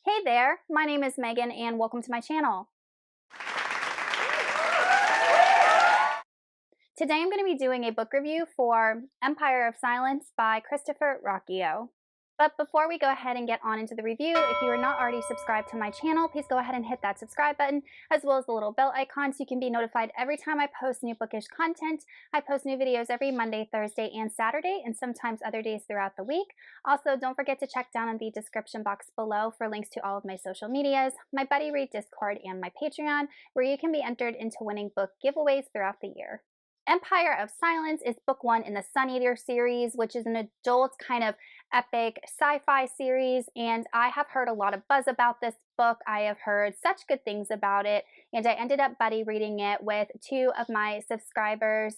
Hey there, my name is Megan and welcome to my channel. Today I'm going to be doing a book review for Empire of Silence by Christopher Ruocchio. But before we go ahead and get on into the review, if you are not already subscribed to my channel, please go ahead and hit that subscribe button as well as the little bell icon so you can be notified every time I post new bookish content. I post new videos every Monday, Thursday, and Saturday, and sometimes other days throughout the week. Also, don't forget to check down in the description box below for links to all of my social medias, my Buddy Read Discord, and my Patreon, where you can be entered into winning book giveaways throughout the year. Empire of Silence is book one in the Sun Eater series, which is an adult kind of epic sci-fi series, and I have heard a lot of buzz about this book. I have heard such good things about it, and I ended up buddy reading it with two of my subscribers.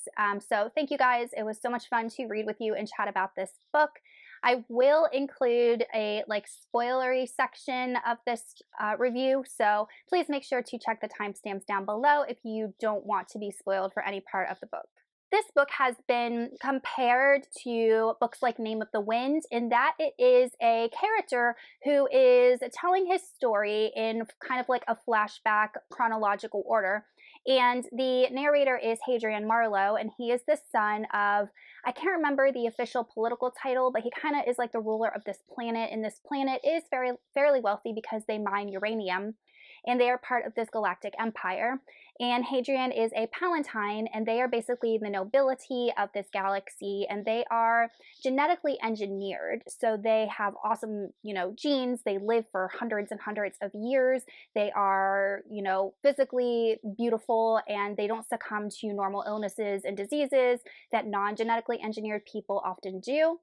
So thank you guys. It was so much fun to read with you and chat about this book. I will include a spoilery section of this review, so please make sure to check the timestamps down below if you don't want to be spoiled for any part of the book. This book has been compared to books like Name of the Wind in that it is a character who is telling his story in kind of like a flashback chronological order. And the narrator is Hadrian Marlowe, and he is the son of, I can't remember the official political title, but he kind of is like the ruler of this planet, and this planet is fairly wealthy because they mine uranium, and they are part of this galactic empire. And Hadrian is a Palatine, and they are basically the nobility of this galaxy, and they are genetically engineered. So they have awesome, genes. They live for hundreds and hundreds of years. They are, physically beautiful, and they don't succumb to normal illnesses and diseases that non-genetically engineered people often do.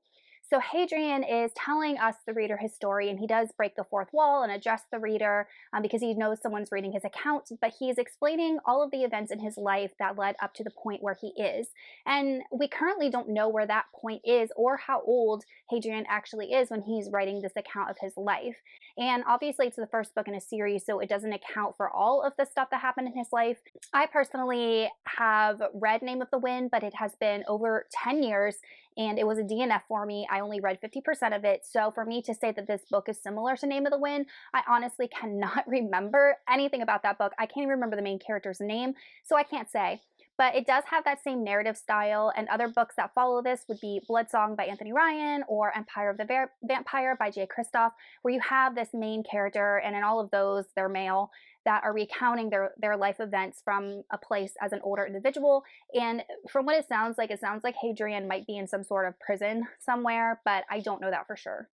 So Hadrian is telling us, the reader, his story, and he does break the fourth wall and address the reader because he knows someone's reading his account, but he's explaining all of the events in his life that led up to the point where he is. And we currently don't know where that point is or how old Hadrian actually is when he's writing this account of his life. And obviously it's the first book in a series, so it doesn't account for all of the stuff that happened in his life. I personally have read Name of the Wind, but it has been over 10 years, and it was a DNF for me. I only read 50% of it. So for me to say that this book is similar to Name of the Wind, I honestly cannot remember anything about that book. I can't even remember the main character's name, so I can't say. But it does have that same narrative style, and other books that follow this would be Bloodsong by Anthony Ryan or Empire of the Vampire by J. Kristoff, where you have this main character, and in all of those, they're male, that are recounting their life events from a place as an older individual. And from what it sounds like Hadrian might be in some sort of prison somewhere, but I don't know that for sure.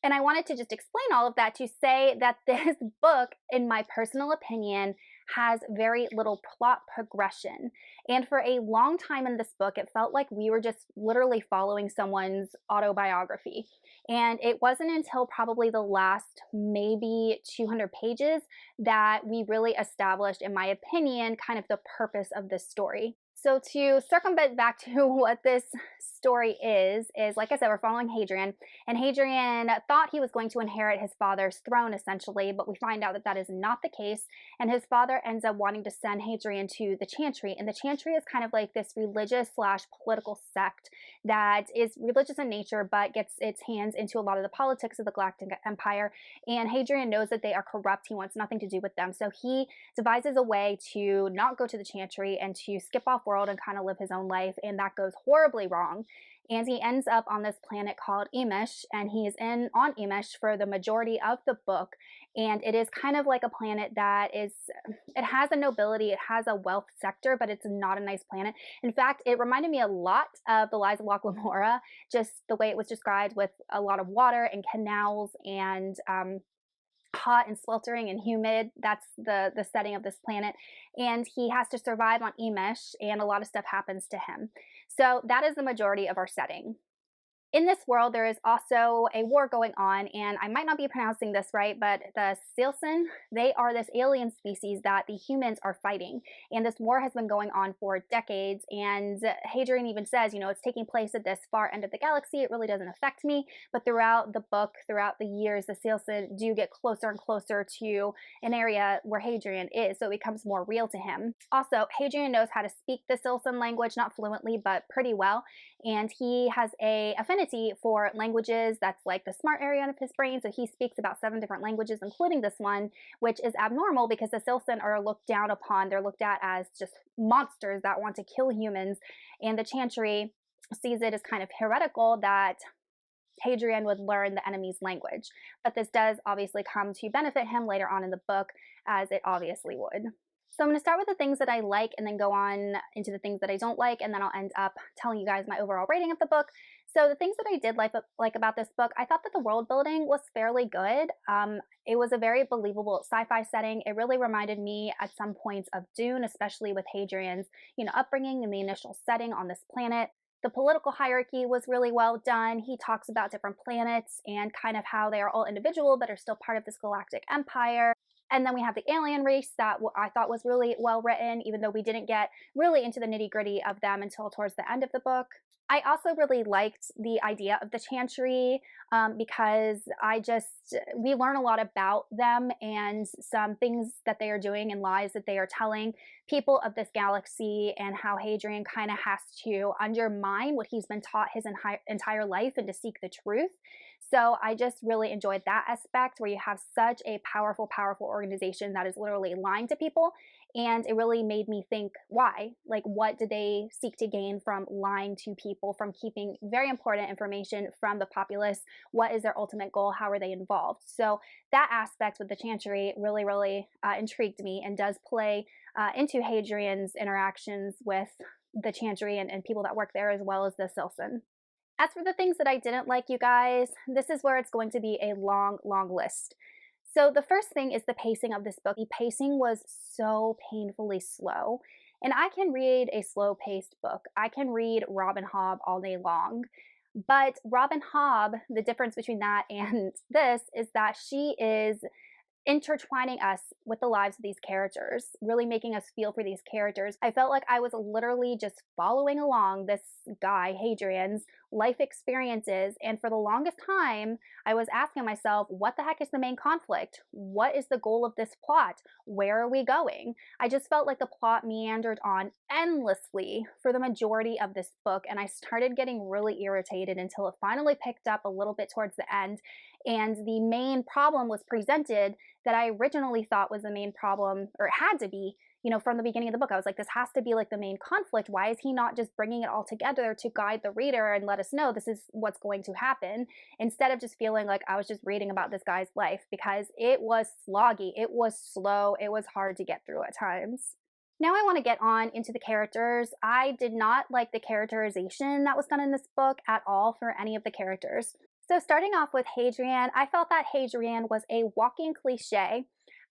And I wanted to just explain all of that to say that this book, in my personal opinion, has very little plot progression. And for a long time in this book, it felt like we were just literally following someone's autobiography. And it wasn't until probably the last maybe 200 pages that we really established, in my opinion, kind of the purpose of this story. So to circumvent back to what this story is like I said, we're following Hadrian, and Hadrian thought he was going to inherit his father's throne essentially, but we find out that that is not the case, and his father ends up wanting to send Hadrian to the Chantry, and the Chantry is kind of like this religious / political sect that is religious in nature but gets its hands into a lot of the politics of the Galactic Empire, and Hadrian knows that they are corrupt. He wants nothing to do with them, so he devises a way to not go to the Chantry and to skip off world and kind of live his own life, and that goes horribly wrong. And he ends up on this planet called Emish, and he is on Emish for the majority of the book. And it is kind of like a planet that it has a nobility, it has a wealth sector, but it's not a nice planet. In fact, it reminded me a lot of The Lies of Locke Lamora, just the way it was described, with a lot of water and canals and hot and sweltering and humid. That's the setting of this planet, and he has to survive on Emish, and a lot of stuff happens to him. So that is the majority of our setting. In this world, there is also a war going on, and I might not be pronouncing this right, but the Silsen, they are this alien species that the humans are fighting. And this war has been going on for decades, and Hadrian even says, it's taking place at this far end of the galaxy. It really doesn't affect me. But throughout the book, throughout the years, the Silsen do get closer and closer to an area where Hadrian is, so it becomes more real to him. Also, Hadrian knows how to speak the Silsen language, not fluently, but pretty well. and he has a affinity for languages. That's like the smart area of his brain. So he speaks about 7 different languages, including this one, which is abnormal because the Silsen are looked down upon. They're looked at as just monsters that want to kill humans, and the Chantry sees it as kind of heretical that Hadrian would learn the enemy's language. But this does obviously come to benefit him later on in the book, as it obviously would. So I'm going to start with the things that I like and then go on into the things that I don't like, and then I'll end up telling you guys my overall rating of the book. So the things that I did like about this book, I thought that the world building was fairly good. It was a very believable sci-fi setting. It really reminded me at some points of Dune, especially with Hadrian's, upbringing and the initial setting on this planet. The political hierarchy was really well done. He talks about different planets and kind of how they are all individual but are still part of this galactic empire. And then we have the alien race that I thought was really well written, even though we didn't get really into the nitty gritty of them until towards the end of the book. I also really liked the idea of the Chantry because we learn a lot about them and some things that they are doing and lies that they are telling people of this galaxy, and how Hadrian kind of has to undermine what he's been taught his entire life and to seek the truth. So I just really enjoyed that aspect, where you have such a powerful, powerful organization that is literally lying to people. And it really made me think, why? Like, what did they seek to gain from lying to people, from keeping very important information from the populace? What is their ultimate goal? How are they involved? So that aspect with the Chantry really, really intrigued me, and does play into Hadrian's interactions with the Chantry and people that work there, as well as the Silsen. As for the things that I didn't like, you guys, this is where it's going to be a long, long list. So the first thing is the pacing of this book. The pacing was so painfully slow. And I can read a slow-paced book. I can read Robin Hobb all day long. But Robin Hobb, the difference between that and this is that she is intertwining us with the lives of these characters, really making us feel for these characters. I felt like I was literally just following along this guy, Hadrian's, life experiences, and for the longest time, I was asking myself, what the heck is the main conflict? What is the goal of this plot? Where are we going? I just felt like the plot meandered on endlessly for the majority of this book, and I started getting really irritated until it finally picked up a little bit towards the end, and the main problem was presented that I originally thought was the main problem, or it had to be, from the beginning of the book. I was like, this has to be like the main conflict. Why is he not just bringing it all together to guide the reader and let us know this is what's going to happen, instead of just feeling like I was just reading about this guy's life, because it was sloggy, it was slow, it was hard to get through at times. Now I want to get on into the characters. I did not like the characterization that was done in this book at all for any of the characters. So starting off with Hadrian, I felt that Hadrian was a walking cliche.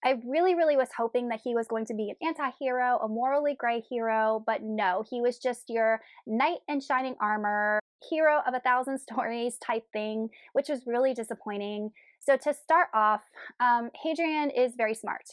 I really, really was hoping that he was going to be an anti-hero, a morally gray hero, but no, he was just your knight in shining armor, hero of 1,000 stories type thing, which was really disappointing. So to start off, Hadrian is very smart.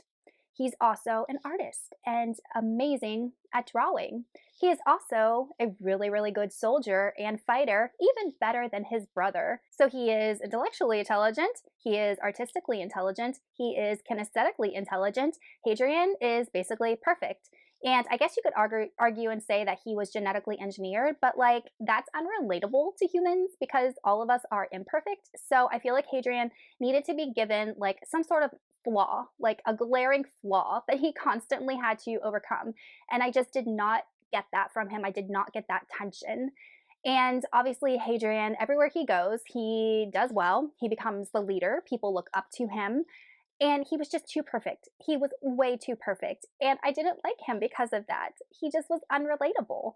He's also an artist and amazing at drawing. He is also a really, really good soldier and fighter, even better than his brother. So he is intellectually intelligent, he is artistically intelligent, he is kinesthetically intelligent. Hadrian is basically perfect. And I guess you could argue and say that he was genetically engineered, but like, that's unrelatable to humans because all of us are imperfect. So I feel like Hadrian needed to be given like some sort of flaw, like a glaring flaw that he constantly had to overcome. And I just did not get that from him. I did not get that tension. And obviously, Hadrian, everywhere he goes, he does well. He becomes the leader. People look up to him. And he was just too perfect. He was way too perfect. And I didn't like him because of that. He just was unrelatable.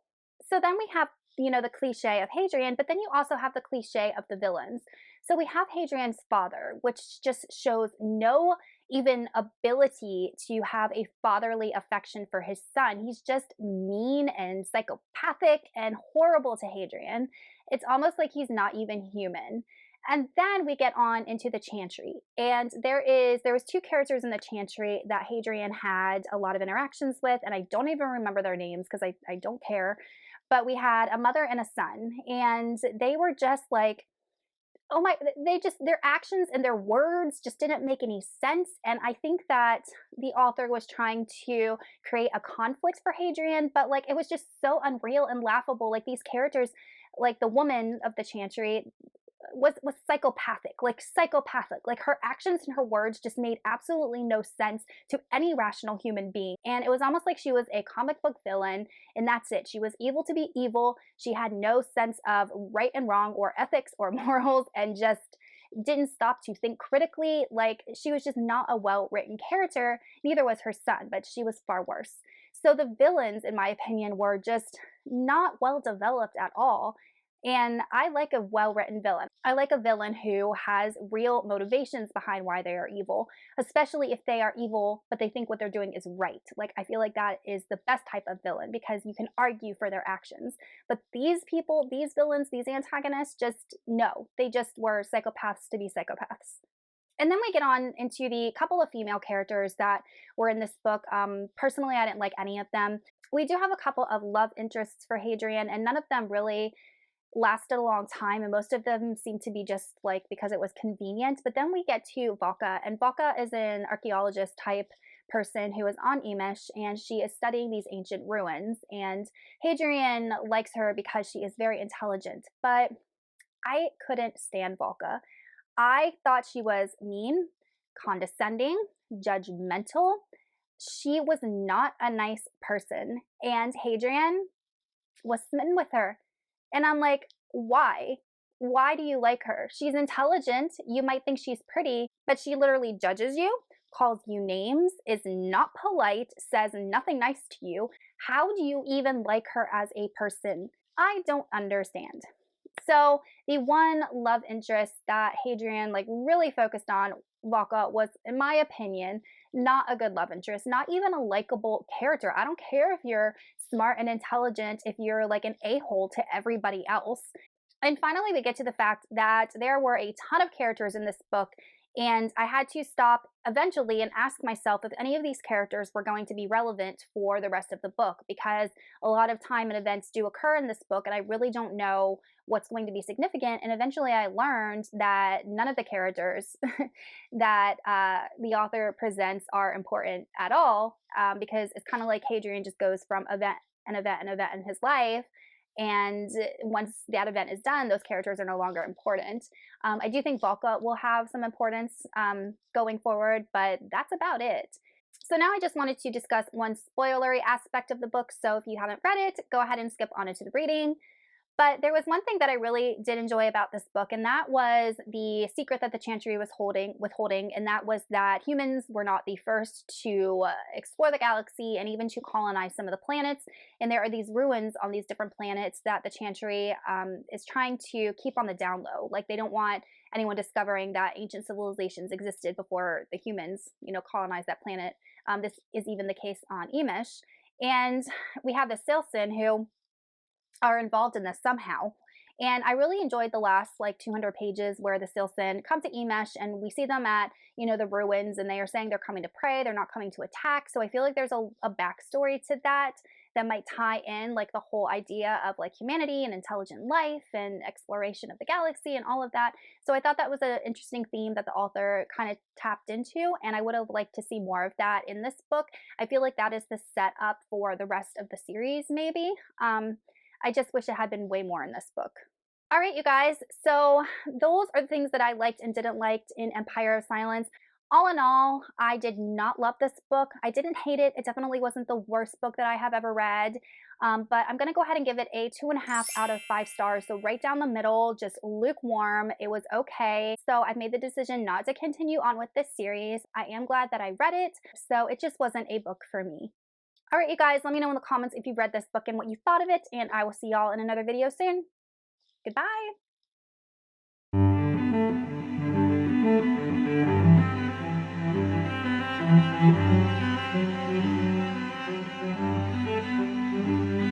So then we have, the cliche of Hadrian, but then you also have the cliche of the villains. So we have Hadrian's father, which just shows no even ability to have a fatherly affection for his son. He's just mean and psychopathic and horrible to Hadrian. It's almost like he's not even human. And then we get on into the Chantry. And there was 2 characters in the Chantry that Hadrian had a lot of interactions with, and I don't even remember their names because I don't care. But we had a mother and a son, and they were just like, oh my, their actions and their words just didn't make any sense. And I think that the author was trying to create a conflict for Hadrian, but like, it was just so unreal and laughable. Like, these characters like the woman of the Chantry was psychopathic. Like her actions and her words just made absolutely no sense to any rational human being. And it was almost like she was a comic book villain, and that's it. She was evil to be evil. She had no sense of right and wrong or ethics or morals, and just didn't stop to think critically. Like, she was just not a well-written character. Neither was her son, but she was far worse. So the villains, in my opinion, were just not well developed at all. And I like a well-written villain. I like a villain who has real motivations behind why they are evil, especially if they are evil, but they think what they're doing is right. Like, I feel like that is the best type of villain because you can argue for their actions. But these people, these villains, these antagonists, just no, they just were psychopaths to be psychopaths. And then we get on into the couple of female characters that were in this book. Personally, I didn't like any of them. We do have a couple of love interests for Hadrian, and none of them really lasted a long time, and most of them seem to be just like because it was convenient. But then we get to Valka, and Valka is an archaeologist type person who is on Emish, and she is studying these ancient ruins, and Hadrian likes her because she is very intelligent. But I couldn't stand Valka. I thought she was mean, condescending, judgmental. She was not a nice person, and Hadrian was smitten with her. And I'm like, why? Why do you like her? She's intelligent. You might think she's pretty, but she literally judges you, calls you names, is not polite, says nothing nice to you. How do you even like her as a person? I don't understand. So the one love interest that Hadrian really focused on, Valka, was, in my opinion, not a good love interest, not even a likable character. I don't care if you're smart and intelligent, if you're like an a-hole to everybody else. And finally, we get to the fact that there were a ton of characters in this book, and I had to stop eventually and ask myself if any of these characters were going to be relevant for the rest of the book, because a lot of time and events do occur in this book, and I really don't know what's going to be significant. And eventually I learned that none of the characters that the author presents are important at all, because it's kind of like Hadrian just goes from event in his life, and once that event is done, those characters are no longer important. I do think Valka will have some importance going forward, but that's about it. So now I just wanted to discuss one spoilery aspect of the book, so if you haven't read it, go ahead and skip on into the reading. But there was one thing that I really did enjoy about this book, and that was the secret that the Chantry was withholding, and that was that humans were not the first to explore the galaxy and even to colonize some of the planets. And there are these ruins on these different planets that the Chantry is trying to keep on the down low. Like, they don't want anyone discovering that ancient civilizations existed before the humans, colonized that planet. This is even the case on Emish. And we have the Silson, who are involved in this somehow. And I really enjoyed the last 200 pages where the Silson come to Emish, and we see them at, the ruins, and they are saying they're coming to pray, they're not coming to attack. So I feel like there's a backstory to that might tie in the whole idea of humanity and intelligent life and exploration of the galaxy and all of that. So I thought that was an interesting theme that the author kind of tapped into, and I would have liked to see more of that in this book. I feel like that is the setup for the rest of the series, maybe. I just wish it had been way more in this book. All right, you guys, so those are the things that I liked and didn't like in Empire of Silence. All in all, I did not love this book. I didn't hate it. It definitely wasn't the worst book that I have ever read, but I'm going to go ahead and give it a 2.5 out of 5 stars. So right down the middle, just lukewarm. It was okay. So I've made the decision not to continue on with this series. I am glad that I read it, so it just wasn't a book for me. All right, you guys, let me know in the comments if you've read this book and what you thought of it, and I will see y'all in another video soon. Goodbye.